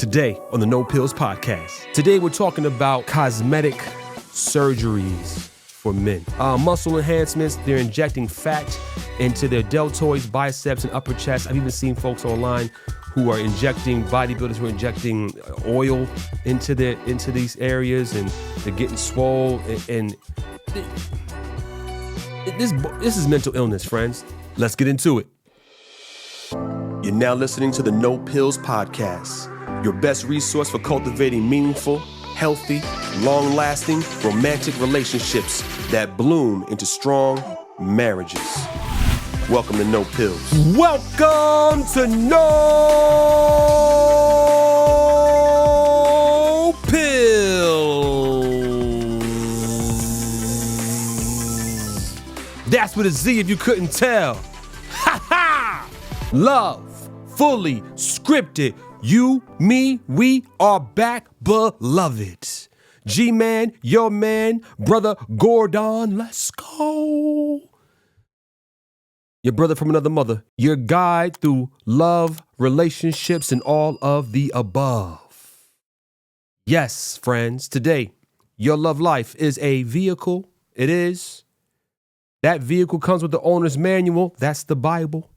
Today on the No Pillz Podcast. Today we're talking about cosmetic surgeries for men. Muscle enhancements, they're injecting fat into their deltoids, biceps, and upper chest. I've even seen folks online who are injecting, bodybuilders who are injecting oil into these areas, and they're getting swole. And this is mental illness, friends. Let's get into it. You're now listening to the No Pillz Podcast, your best resource for cultivating meaningful, healthy, long-lasting, romantic relationships that bloom into strong marriages. Welcome to No Pillz. Welcome to No Pillz. That's with a Z if you couldn't tell. Ha ha! Love, fully scripted. You, me, we are back, beloved. G-Man, your man, brother Gordon, let's go. Your brother from another mother, your guide through love, relationships, and all of the above. Yes, friends, today, your love life is a vehicle. It is. That vehicle comes with the owner's manual. That's the Bible.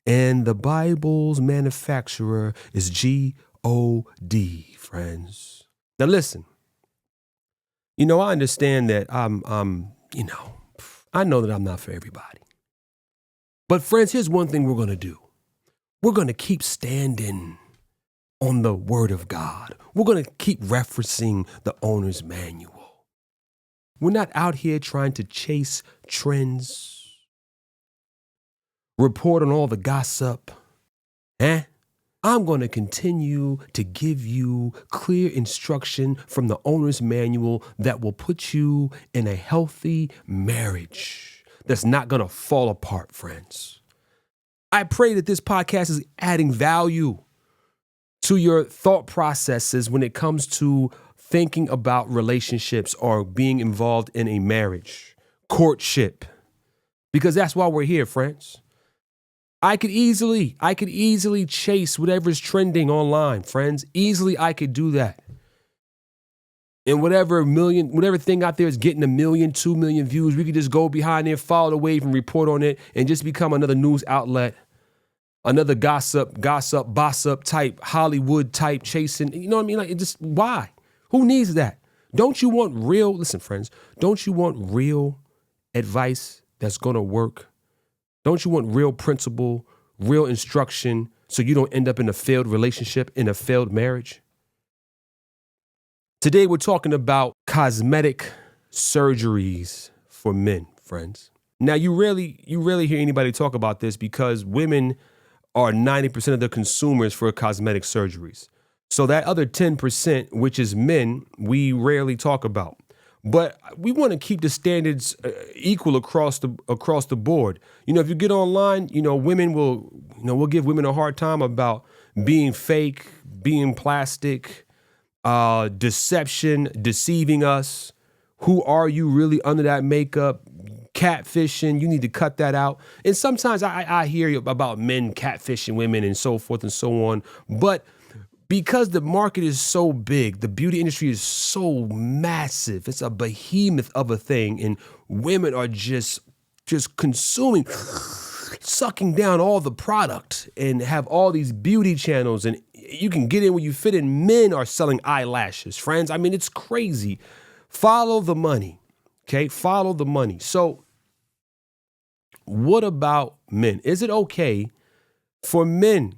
And the Bible's manufacturer is G-O-D, friends. Now listen, I understand that I know that I'm not for everybody. But friends, here's one thing we're going to do. We're going to keep standing on the word of God. We're going to keep referencing the owner's manual. We're not out here trying to chase trends, report on all the gossip. I'm going to continue to give you clear instruction from the owner's manual that will put you in a healthy marriage that's not going to fall apart, friends. I pray that this podcast is adding value to your thought processes when it comes to thinking about relationships or being involved in a marriage, courtship, because that's why we're here, friends. I could easily chase whatever's trending online, friends. Easily, I could do that. And whatever thing out there is getting 1 million, 2 million views, we could just go behind there, follow the wave and report on it and just become another news outlet, another gossip type, Hollywood type chasing. You know what I mean? Like, why? Who needs that? Listen, friends, don't you want real advice that's going to work? Don't you want real principle, real instruction, so you don't end up in a failed relationship, in a failed marriage? Today, we're talking about cosmetic surgeries for men, friends. Now, you rarely hear anybody talk about this because women are 90% of the consumers for cosmetic surgeries. So that other 10%, which is men, we rarely talk about. But we want to keep the standards equal across the board. If you get online, women we'll give women a hard time about being fake, being plastic, deception, deceiving us. Who are you really under that makeup? Catfishing, you need to cut that out. And sometimes I hear about men catfishing women and so forth and so on. But because the market is so big, the beauty industry is so massive, it's a behemoth of a thing, and women are just consuming, sucking down all the product and have all these beauty channels, and you can get in where you fit in. Men are selling eyelashes, friends. I mean, it's crazy. Follow the money, okay? Follow the money. So what about men? Is it okay for men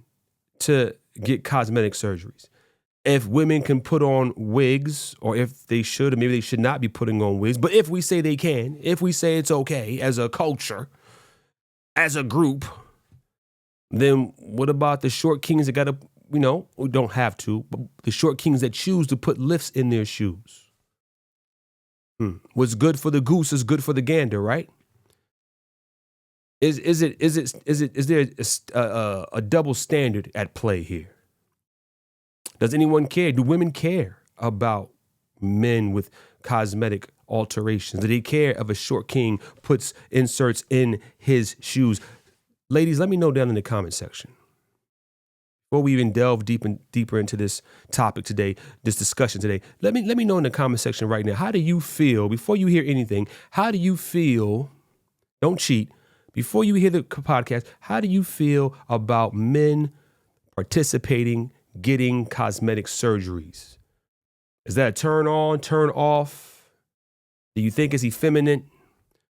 to get cosmetic surgeries? If women can put on wigs, or if they should, or maybe they should not be putting on wigs, but if we say they can, if we say it's okay as a culture, as a group, then what about the short kings that gotta, we don't have to, but the short kings that choose to put lifts in their shoes? What's good for the goose is good for the gander, right? Is there a double standard at play here? Does anyone care? Do women care about men with cosmetic alterations? Do they care if a short king puts inserts in his shoes? Ladies, let me know down in the comment section. before we even delve deeper into this topic today, this discussion today, let me know in the comment section right now, how do you feel, before you hear anything, how do you feel, don't cheat, before you hear the podcast, how do you feel about men participating, getting cosmetic surgeries? Is that a turn on, turn off? Do you think it's effeminate?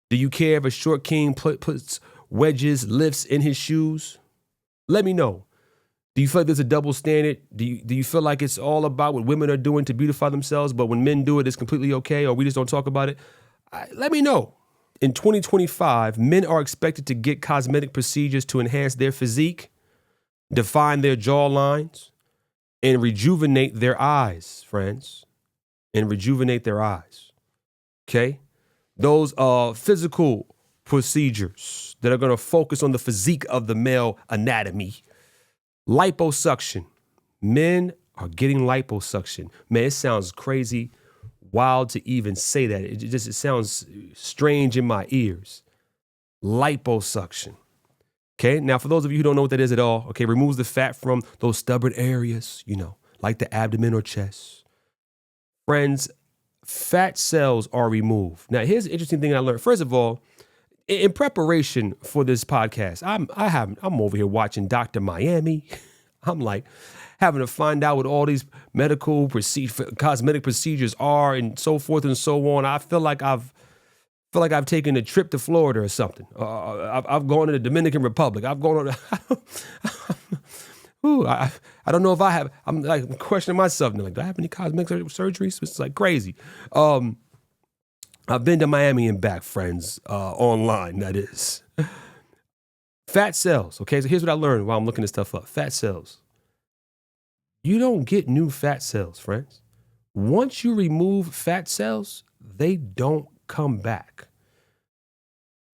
Do you care if a short king puts wedges, lifts in his shoes? Let me know. Do you feel like there's a double standard? Do you feel like it's all about what women are doing to beautify themselves, but when men do it, it's completely okay, or we just don't talk about it? Let me know. In 2025, men are expected to get cosmetic procedures to enhance their physique, define their jawlines, and rejuvenate their eyes, friends. And rejuvenate their eyes. Okay? Those are physical procedures that are going to focus on the physique of the male anatomy. Liposuction. Men are getting liposuction. Man, it sounds crazy, wild to even say that. It sounds strange in my ears. Liposuction. Okay, now for those of you who don't know what that is at all, okay, removes the fat from those stubborn areas, like the abdomen or chest. Friends, fat cells are removed. Now, here's the interesting thing I learned. First of all, in preparation for this podcast, I'm over here watching Dr. Miami. I'm like having to find out what all these medical cosmetic procedures are and so forth and so on. I feel like I've taken a trip to Florida or something. I've gone to the Dominican Republic. I've gone on. I don't know if I have. I'm like questioning myself. Like, do I have any cosmetic surgeries? It's like crazy. I've been to Miami and back, friends, online, that is. Fat cells, okay? So here's what I learned while I'm looking this stuff up. Fat cells. You don't get new fat cells, friends. Once you remove fat cells, they don't come back.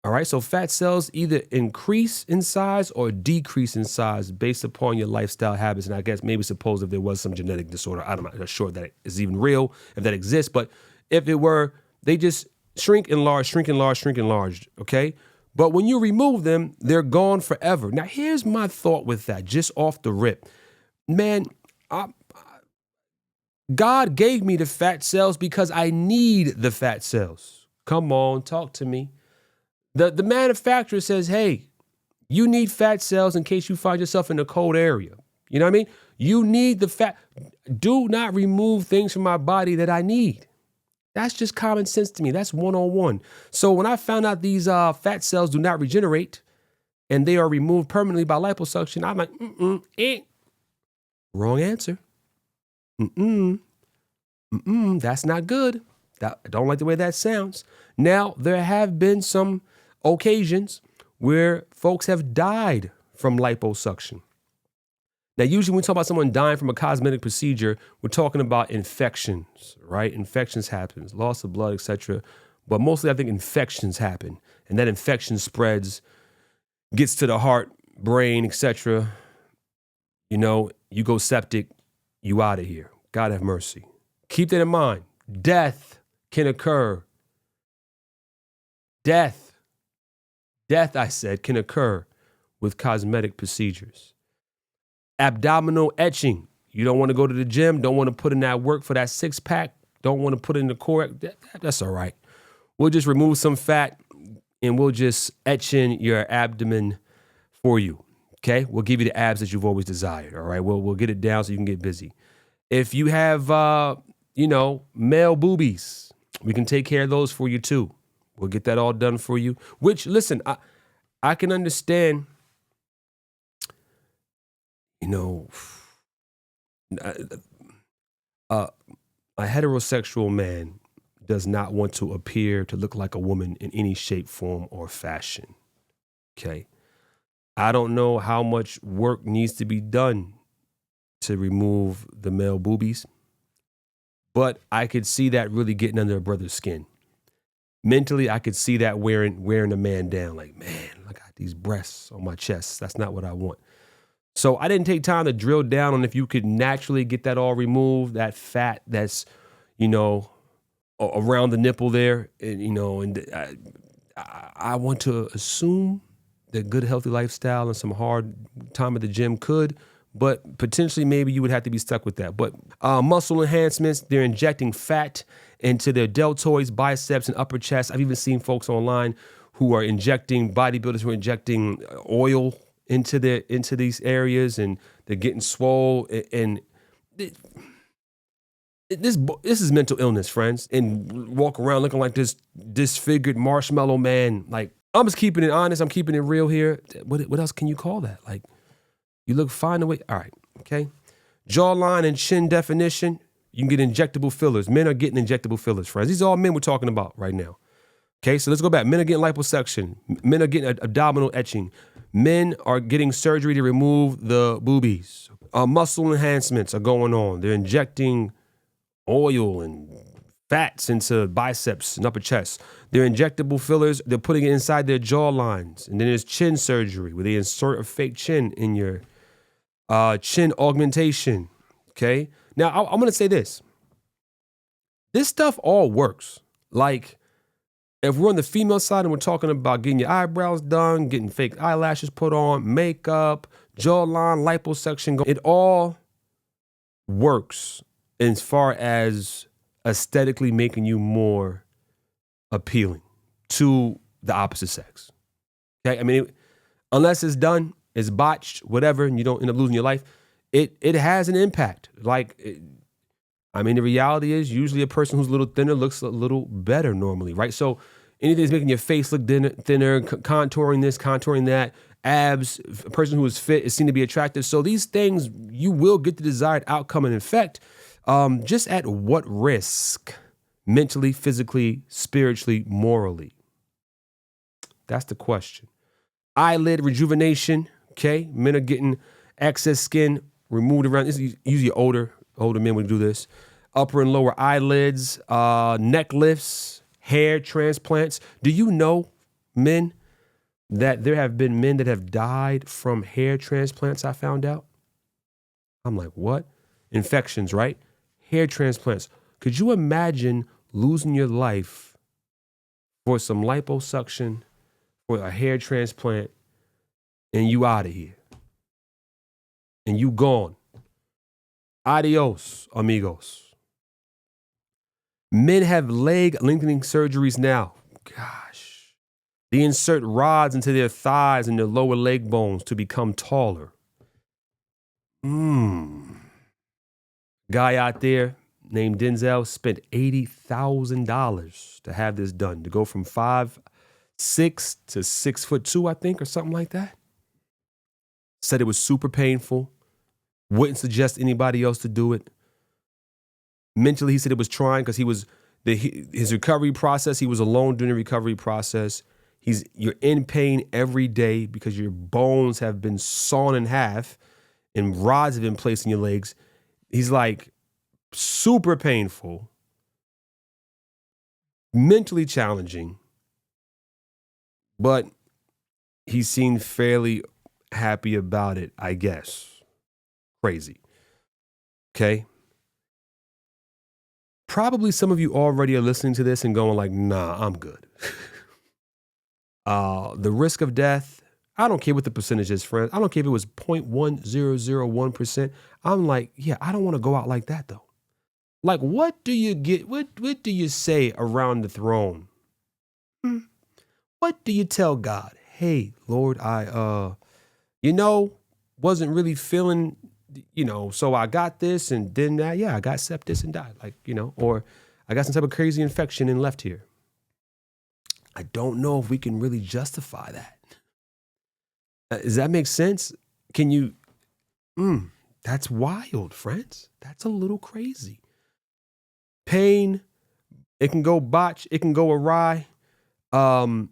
All right, so fat cells either increase in size or decrease in size based upon your lifestyle habits. And I guess maybe suppose if there was some genetic disorder, I'm not sure that is even real, if that exists. But if it were, they just shrink, enlarge, okay? But when you remove them, they're gone forever. Now, here's my thought with that, just off the rip. Man, God gave me the fat cells because I need the fat cells. Come on, talk to me. The manufacturer says, hey, you need fat cells in case you find yourself in a cold area. You know what I mean? You need the fat. Do not remove things from my body that I need. That's just common sense to me. That's 101. So when I found out these fat cells do not regenerate and they are removed permanently by liposuction, I'm like, wrong answer. That's not good. I don't like the way that sounds. Now, there have been some occasions where folks have died from liposuction. Now, usually when we talk about someone dying from a cosmetic procedure, we're talking about infections, right? Infections happen, loss of blood, etc. But mostly I think infections happen. And that infection spreads, gets to the heart, brain, etc. You go septic, you out of here. God have mercy. Keep that in mind. Death can occur. Death, I said, can occur with cosmetic procedures. Abdominal etching. You don't want to go to the gym, don't want to put in that work for that six-pack, don't want to put in the core. That's all right. We'll just remove some fat and we'll just etch in your abdomen for you, okay? We'll give you the abs that you've always desired, all right? We'll get it down so you can get busy. If you have, male boobies, we can take care of those for you too. We'll get that all done for you. Which, listen, I can understand, a heterosexual man does not want to appear to look like a woman in any shape, form, or fashion. Okay? I don't know how much work needs to be done to remove the male boobies, but I could see that really getting under a brother's skin. Mentally, I could see that wearing a man down. Like, man, I got these breasts on my chest. That's not what I want. So I didn't take time to drill down on if you could naturally get that all removed, that fat that's, around the nipple there. And, I want to assume that good, healthy lifestyle and some hard time at the gym could, but potentially maybe you would have to be stuck with that. But muscle enhancements, they're injecting fat into their deltoids, biceps, and upper chest. I've even seen folks online who are injecting, bodybuilders who are injecting oil into these areas, and they're getting swole. And this is mental illness, friends. And walk around looking like this disfigured marshmallow man. Like, I'm just keeping it honest. I'm keeping it real here. What else can you call that? Like, you look fine the way. All right, okay. Jawline and chin definition. You can get injectable fillers. Men are getting injectable fillers, friends. These are all men we're talking about right now. Okay, so let's go back. Men are getting liposuction. Men are getting abdominal etching. Men are getting surgery to remove the boobies. Muscle enhancements are going on. They're injecting oil and fats into biceps and upper chest. They're injectable fillers. They're putting it inside their jawlines. And then there's chin surgery where they insert a fake chin in your chin augmentation. Okay. Now, I'm going to say this. This stuff all works. Like, if we're on the female side and we're talking about getting your eyebrows done, getting fake eyelashes put on, makeup, jawline, liposuction, it all works as far as aesthetically making you more appealing to the opposite sex. Okay, I mean, unless it's done, it's botched, whatever, and you don't end up losing your life, it has an impact. The reality is usually a person who's a little thinner looks a little better normally, right? So anything that's making your face look thinner, contouring this, contouring that, abs, a person who is fit is seen to be attractive. So these things, you will get the desired outcome and effect. Just at what risk? Mentally, physically, spiritually, morally? That's the question. Eyelid rejuvenation. Okay, men are getting excess skin removed around. This is usually older men would do this. Upper and lower eyelids, neck lifts, hair transplants. Do you know, men, that there have been men that have died from hair transplants? I found out. I'm like, what? Infections, right? Hair transplants. Could you imagine losing your life for some liposuction, for a hair transplant, and you out of here? And you gone. Adios, amigos. Men have leg lengthening surgeries now. Gosh. They insert rods into their thighs and their lower leg bones to become taller. Guy out there named Denzel spent $80,000 to have this done, to go from 5'6" to 6'2", I think, or something like that. Said it was super painful. Wouldn't suggest anybody else to do it. Mentally, he said it was trying because his recovery process, he was alone during the recovery process. You're in pain every day because your bones have been sawn in half and rods have been placed in your legs. He's like, super painful, mentally challenging, but he seemed fairly happy about it, I guess. Crazy. Okay. Probably some of you already are listening to this and going like, nah, I'm good. The risk of death, I don't care what the percentage is, friends. I don't care if it was 0.1001%. I'm like, yeah, I don't want to go out like that though. Like, what do you get? What do you say around the throne? What do you tell God? Hey, Lord, I wasn't really feeling, so I got this and then that. Yeah, I got sepsis and died. Or I got some type of crazy infection and left here. I don't know if we can really justify that. Does that make sense? Can you? That's wild, friends. That's a little crazy. Pain, it can go botch, it can go awry. When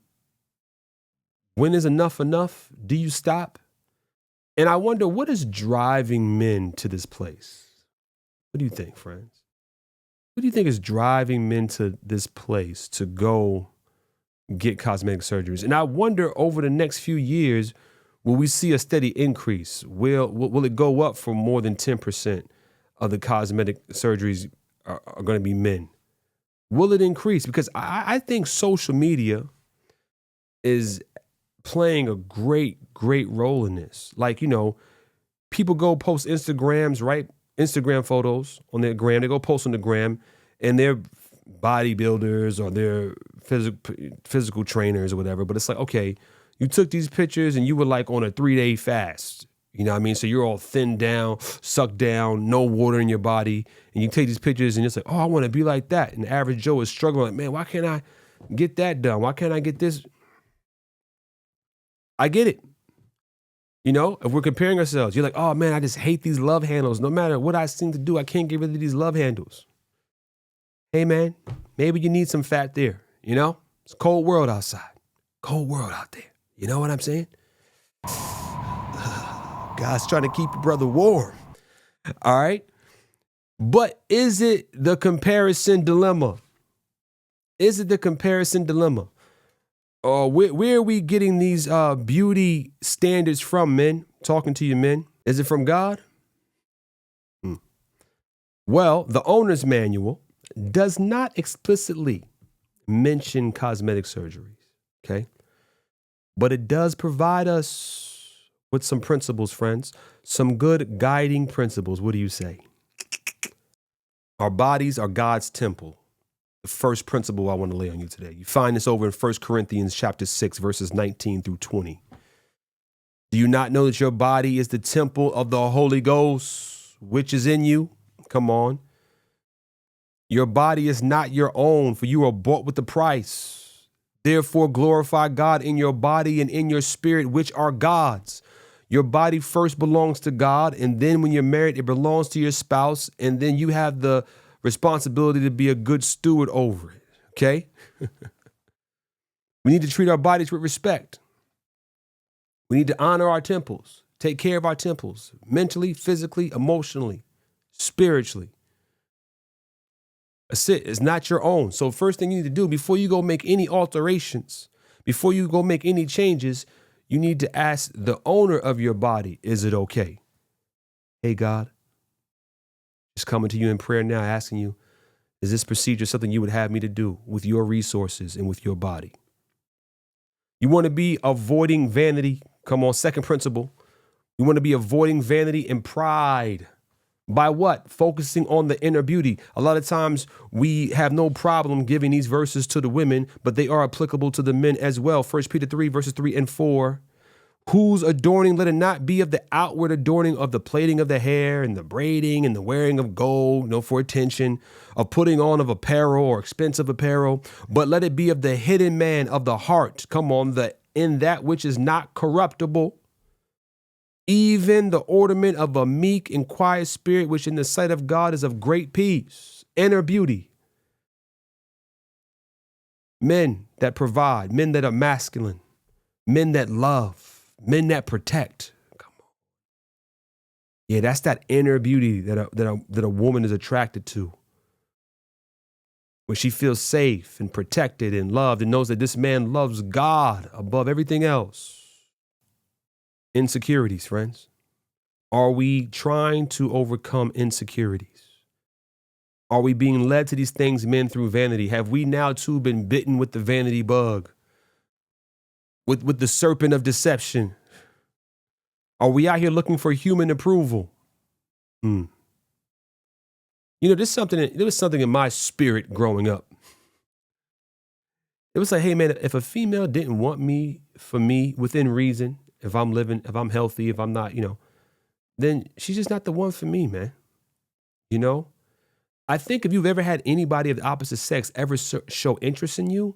is enough? Do you stop? And I wonder, what is driving men to this place? What do you think, friends? What do you think is driving men to this place to go get cosmetic surgeries? And I wonder, over the next few years, will we see a steady increase? Will it go up for more than 10% of the cosmetic surgeries are going to be men? Will it increase? Because I think social media is playing a great role in this. people go post Instagrams, right? Instagram photos on their gram. They go post on the gram, and they're bodybuilders or they're physical trainers or whatever. But it's like, okay, you took these pictures and you were like on a 3-day fast. You know what I mean? So you're all thinned down, sucked down, no water in your body. And you take these pictures and it's like, oh, I want to be like that. And the average Joe is struggling like, man, why can't I get that done? Why can't I get this? I get it. You know, if we're comparing ourselves, you're like, oh man, I just hate these love handles. No matter what I seem to do, I can't get rid of these love handles. Hey man, maybe you need some fat there. You know, it's a cold world outside. Cold world out there. You know what I'm saying? God's trying to keep your brother warm. All right. But is it the comparison dilemma? Is it the comparison dilemma? Or where are we getting these beauty standards from, men? Talking to you, men. Is it from God? Well, the owner's manual does not explicitly mention cosmetic surgeries. Okay. But it does provide us with some principles, friends, some good guiding principles. What do you say? Our bodies are God's temple. The first principle I want to lay on you today. You find this over in 1 Corinthians chapter 6, verses 19 through 20. Do you not know that your body is the temple of the Holy Ghost, which is in you? Come on. Your body is not your own, for you are bought with a price. Therefore, glorify God in your body and in your spirit, which are God's. Your body first belongs to God, and then when you're married, it belongs to your spouse, and then you have the responsibility to be a good steward over it, okay? We need to treat our bodies with respect. We need to honor our temples, take care of our temples, mentally, physically, emotionally, spiritually. That's it. It's not your own. So first thing you need to do before you go make any alterations, before you go make any changes, you need to ask the owner of your body, is it okay? Hey, God, just coming to you in prayer now, asking you, is this procedure something you would have me to do with your resources and with your body? You want to be avoiding vanity. Come on, second principle. You want to be avoiding vanity and pride. By what? Focusing on the inner beauty. A lot of times we have no problem giving these verses to the women, but they are applicable to the men as well. 1 Peter 3, verses 3 and 4. Whose adorning, let it not be of the outward adorning of the plaiting of the hair and the braiding and the wearing of gold, for attention, of putting on of apparel or expensive apparel, but let it be of the hidden man of the heart. Come on, in that which is not corruptible, even the ornament of a meek and quiet spirit, which in the sight of God is of great peace, inner beauty. Men that provide, men that are masculine, men that love, men that protect. Come on. Yeah, that's that inner beauty that a woman is attracted to. When she feels safe and protected and loved and knows that this man loves God above everything else. Insecurities, friends. Are we trying to overcome insecurities? Are we being led to these things, men, through vanity? Have we now too been bitten with the vanity bug? With the serpent of deception? Are we out here looking for human approval? There was something in my spirit growing up. It was like, hey man, if a female didn't want me for me within reason, if I'm living, if I'm healthy, if I'm not, then she's just not the one for me, man. I think if you've ever had anybody of the opposite sex ever show interest in you,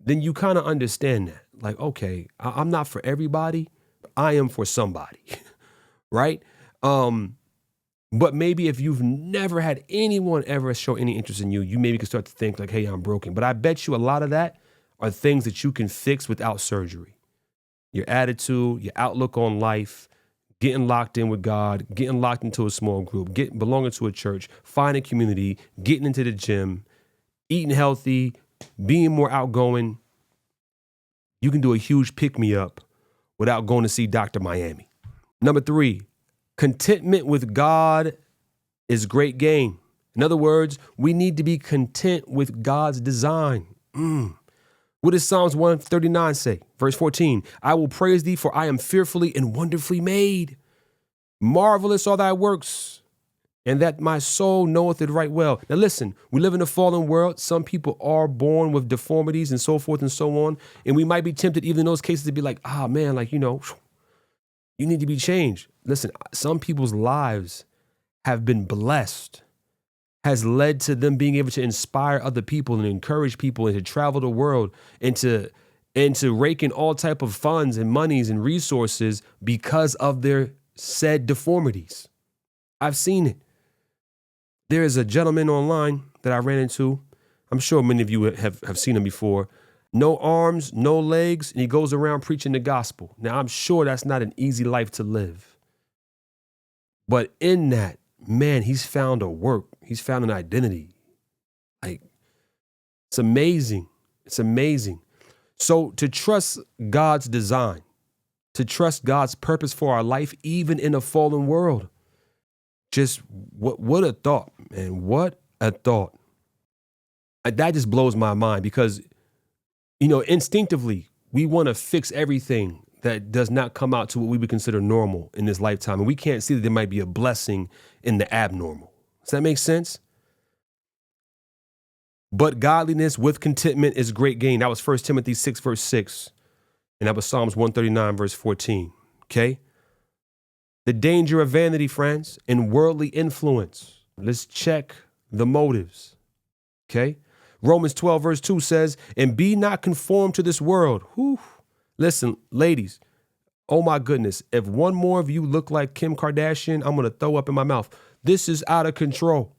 then you kind of understand that. Like, okay, I'm not for everybody, but I am for somebody, right? But maybe if you've never had anyone ever show any interest in you, you maybe can start to think like, hey, I'm broken. But I bet you a lot of that are things that you can fix without surgery. Your attitude, your outlook on life, getting locked in with God, getting locked into a small group, belonging to a church, finding community, getting into the gym, eating healthy, being more outgoing. You can do a huge pick-me-up without going to see Dr. Miami. Number 3, contentment with God is great gain. In other words, we need to be content with God's design. What does Psalms 139 say? Verse 14, I will praise thee, for I am fearfully and wonderfully made. Marvelous are thy works, and that my soul knoweth it right well. Now listen, we live in a fallen world. Some people are born with deformities and so forth and so on. And we might be tempted even in those cases to be like, man, like, you need to be changed. Listen, some people's lives have been blessed, has led to them being able to inspire other people and encourage people and to travel the world and to rake in all type of funds and monies and resources because of their said deformities. I've seen it. There is a gentleman online that I ran into. I'm sure many of you have seen him before. No arms, no legs, and he goes around preaching the gospel. Now, I'm sure that's not an easy life to live. But in that, man, he's found a work. He's found an identity. Like, it's amazing. It's amazing. So to trust God's design, to trust God's purpose for our life, even in a fallen world, just what a thought, man. What a thought. That just blows my mind because, instinctively, we want to fix everything that does not come out to what we would consider normal in this lifetime. And we can't see that there might be a blessing in the abnormal. Does that make sense? But godliness with contentment is great gain. That was 1 Timothy 6, verse 6. And that was Psalms 139, verse 14. Okay? The danger of vanity, friends, and worldly influence. Let's check the motives. Okay? Romans 12, verse 2 says, and be not conformed to this world. Whew. Listen, ladies, oh my goodness, if one more of you look like Kim Kardashian, I'm going to throw up in my mouth. This is out of control.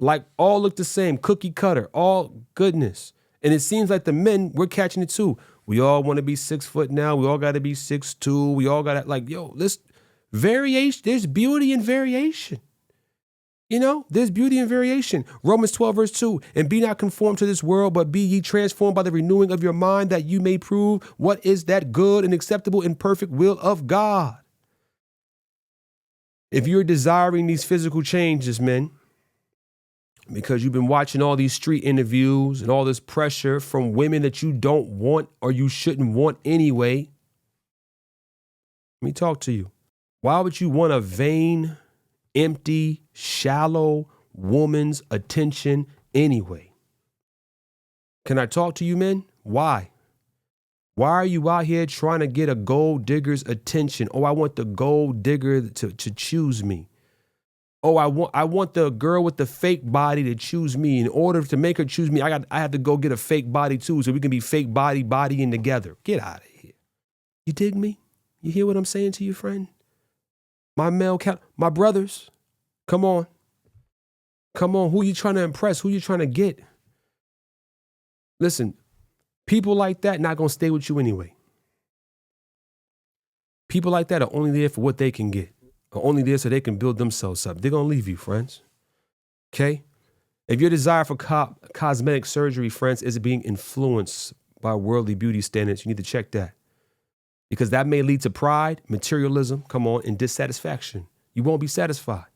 Like all look the same, cookie cutter, all goodness. And it seems like the men, we're catching it too. We all want to be 6 foot now. We all got to be 6'2". We all got to this variation. There's beauty in variation. There's beauty in variation. Romans 12, verse 2, and be not conformed to this world, but be ye transformed by the renewing of your mind, that you may prove what is that good and acceptable and perfect will of God. If you're desiring these physical changes, men, because you've been watching all these street interviews and all this pressure from women that you don't want or you shouldn't want anyway, let me talk to you. Why would you want a vain, empty, shallow woman's attention anyway? Can I talk to you, men? Why? Why are you out here trying to get a gold digger's attention? Oh, I want the gold digger to choose me. Oh, I want the girl with the fake body to choose me. In order to make her choose me, I have to go get a fake body too, so we can be fake bodying together. Get out of here. You dig me? You hear what I'm saying to you, friend? My brothers, come on. Come on, who you trying to impress? Who you trying to get? Listen, people like that not going to stay with you anyway. People like that are only there for what they can get. Are only there so they can build themselves up. They're going to leave you, friends. Okay? If your desire for cosmetic surgery, friends, is being influenced by worldly beauty standards, you need to check that. Because that may lead to pride, materialism, and dissatisfaction. You won't be satisfied.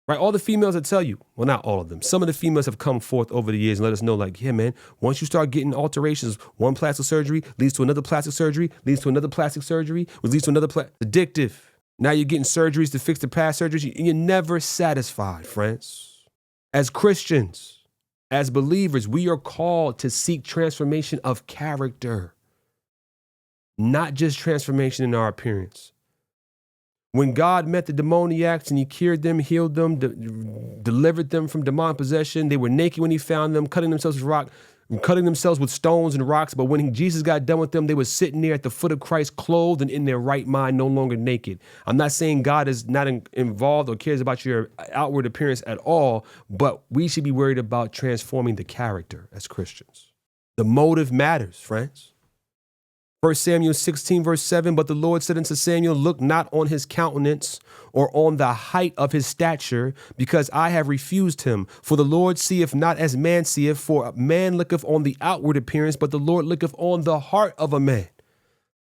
Right? All the females that tell you, well, not all of them. Some of the females have come forth over the years and let us know, like, yeah, man, once you start getting alterations, one plastic surgery leads to another plastic surgery, leads to another plastic surgery, which leads to another addictive. Now you're getting surgeries to fix the past surgeries. You're never satisfied, friends. As Christians, as believers, we are called to seek transformation of character, not just transformation in our appearance. When God met the demoniacs and he cured them, healed them, delivered them from demonic possession, they were naked when he found them, cutting themselves with stones and rocks. But when Jesus got done with them, they were sitting there at the foot of Christ, clothed and in their right mind, no longer naked. I'm not saying God is not involved or cares about your outward appearance at all, but we should be worried about transforming the character as Christians. The motive matters, friends. 1 Samuel 16, verse 7, but the Lord said unto Samuel, look not on his countenance or on the height of his stature, because I have refused him. For the Lord seeth not as man seeth, for man looketh on the outward appearance, but the Lord looketh on the heart of a man.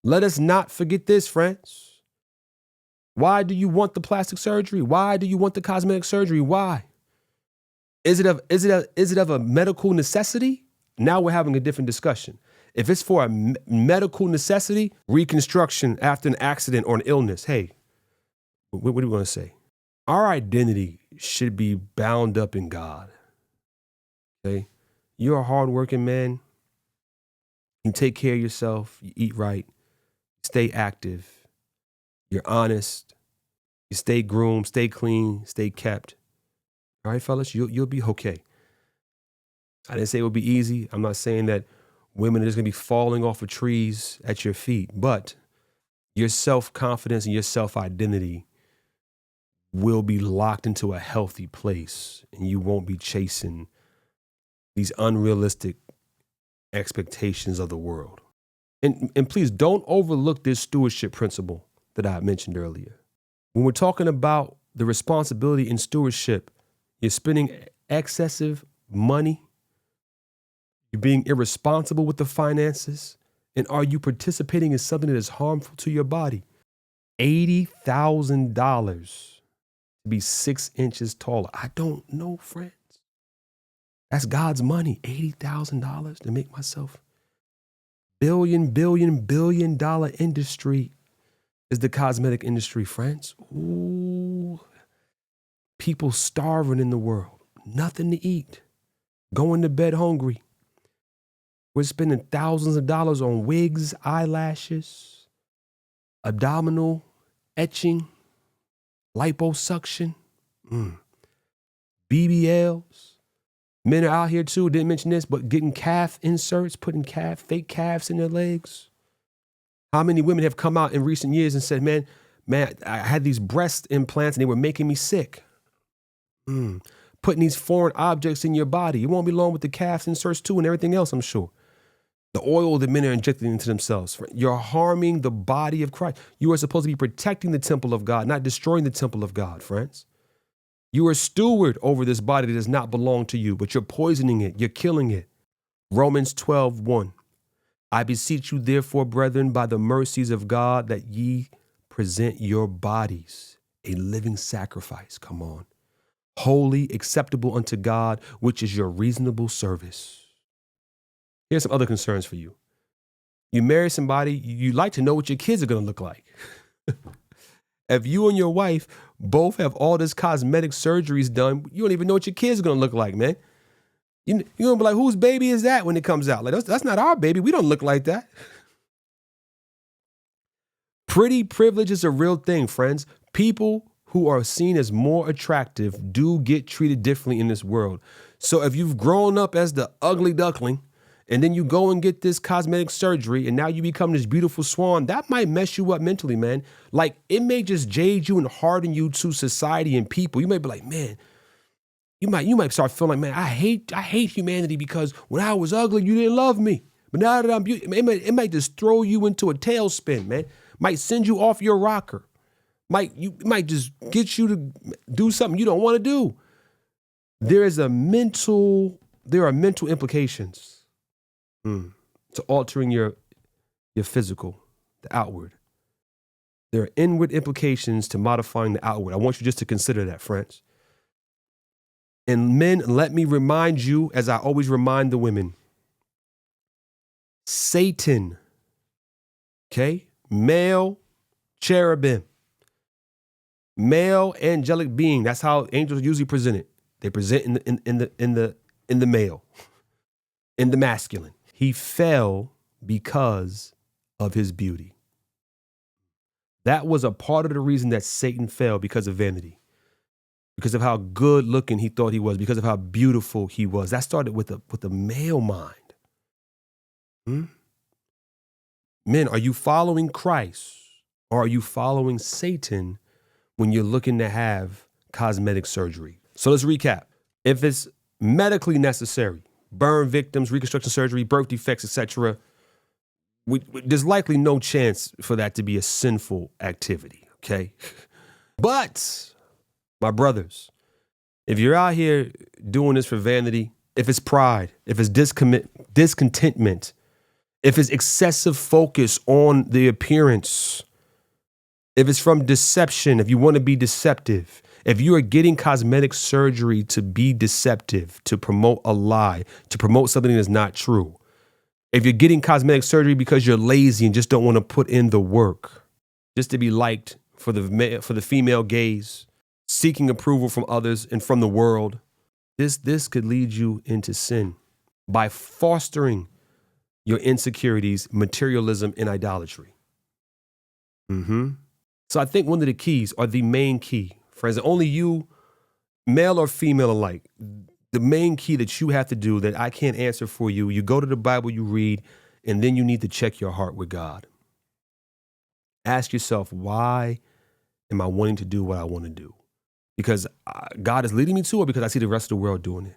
Let us not forget this, friends. Why do you want the plastic surgery? Why do you want the cosmetic surgery? Why? Is it of a medical necessity? Now we're having a different discussion. If it's for a medical necessity, reconstruction after an accident or an illness, hey, what do we want to say? Our identity should be bound up in God. Okay? You're a hardworking man. You take care of yourself. You eat right. Stay active. You're honest. You stay groomed, stay clean, stay kept. All right, fellas, you'll be okay. I didn't say it would be easy. I'm not saying that women are just going to be falling off of trees at your feet, but your self-confidence and your self-identity will be locked into a healthy place, and you won't be chasing these unrealistic expectations of the world. And please don't overlook this stewardship principle that I mentioned earlier. When we're talking about the responsibility in stewardship, you're spending excessive money, you're being irresponsible with the finances, and are you participating in something that is harmful to your body? $80,000 to be 6 inches taller. I don't know, friends. That's God's money, $80,000 to make myself. Billion dollar industry is the cosmetic industry, friends. Ooh. People starving in the world, nothing to eat, going to bed hungry. We're spending thousands of dollars on wigs, eyelashes, abdominal etching, liposuction, BBLs. Men are out here too, didn't mention this, but getting calf inserts, putting fake calves in their legs. How many women have come out in recent years and said, man, I had these breast implants and they were making me sick. Putting these foreign objects in your body. You won't be long with the calf inserts too and everything else, I'm sure. The oil that men are injecting into themselves. You're harming the body of Christ. You are supposed to be protecting the temple of God, not destroying the temple of God, friends. You are a steward over this body that does not belong to you, but you're poisoning it. You're killing it. Romans 12:1. I beseech you, therefore, brethren, by the mercies of God, that ye present your bodies a living sacrifice. Come on. Holy, acceptable unto God, which is your reasonable service. Here's some other concerns for you. You marry somebody, you like to know what your kids are going to look like. If you and your wife both have all this cosmetic surgeries done, you don't even know what your kids are going to look like, man. You're going to be like, whose baby is that when it comes out? Like, that's not our baby. We don't look like that. Pretty privilege is a real thing, friends. People who are seen as more attractive do get treated differently in this world. So if you've grown up as the ugly duckling, and then you go and get this cosmetic surgery, and now you become this beautiful swan, that might mess you up mentally, man. Like, it may just jade you and harden you to society and people. You might be like, man, you might start feeling like, man, I hate humanity because when I was ugly, you didn't love me. But now that I'm beautiful, it might just throw you into a tailspin, man. Might send you off your rocker. Might just get you to do something you don't want to do. There are mental implications to altering your physical, the outward. There are inward implications to modifying the outward. I want you just to consider that, friends. And men, let me remind you, as I always remind the women, Satan, okay, male cherubim, male angelic being. That's how angels usually present it. They present in the male, in the masculine. He fell because of his beauty. That was a part of the reason that Satan fell, because of vanity, because of how good looking he thought he was, because of how beautiful he was. That started with the male mind. Men, are you following Christ or are you following Satan when you're looking to have cosmetic surgery? So let's recap. If it's medically necessary, burn victims, reconstruction surgery, birth defects, etc., there's likely no chance for that to be a sinful activity, okay? But, my brothers, if you're out here doing this for vanity, if it's pride, if it's discontentment, if it's excessive focus on the appearance, if it's from deception, if you want to be deceptive, if you are getting cosmetic surgery to be deceptive, to promote a lie, to promote something that's not true, If you're getting cosmetic surgery because you're lazy and just don't want to put in the work, just to be liked for the female gaze, seeking approval from others and from the world, this could lead you into sin by fostering your insecurities, materialism, and idolatry. So I think one of the keys, or the main key, friends, and only you, male or female alike, the main key that you have to do that I can't answer for you, you go to the Bible, you read, and then you need to check your heart with God. Ask yourself, why am I wanting to do what I want to do? Because God is leading me to it, because I see the rest of the world doing it.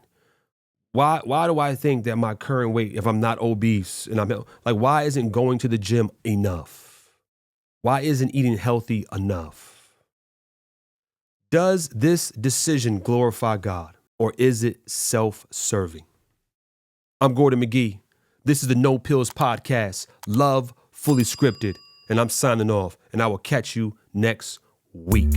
Why do I think that my current weight, if I'm not obese, and I'm like, why isn't going to the gym enough? Why isn't eating healthy enough? Does this decision glorify God, or is it self-serving? I'm Gordon McGee. This is the No Pillz Podcast, Love Fully Scripted, and I'm signing off, and I will catch you next week.